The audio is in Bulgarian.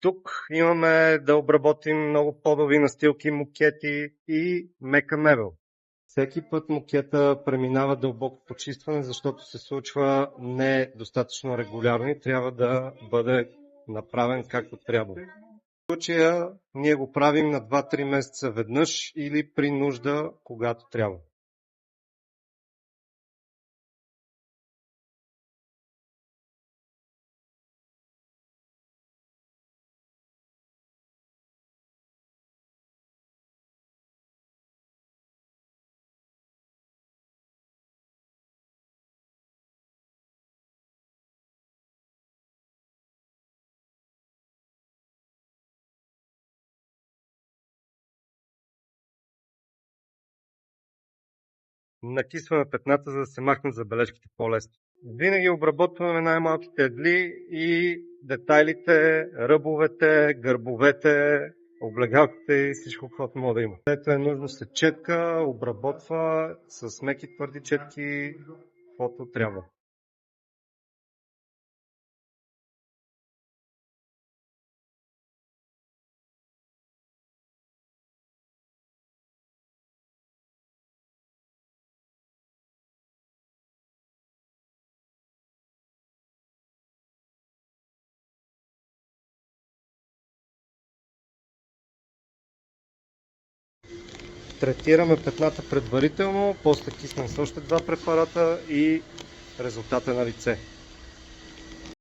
Тук имаме да обработим много подови настилки, мукети и мека мебел. Всеки път мукета преминава дълбоко почистване, защото се случва недостатъчно регулярно и трябва да бъде направен както трябва. В случая ние го правим на 2-3 месеца веднъж или при нужда, когато трябва. Накисваме петната, за да се махнат забележките по-лесно. Винаги обработваме най-малките ъгли и детайлите, ръбовете, гърбовете, облегалките и всичко, което може да има. Ето е нужно се четка, обработва с меки твърди четки, каквото трябва. Третираме петната предварително, после киснем с още 2 препарата и резултат е на лице.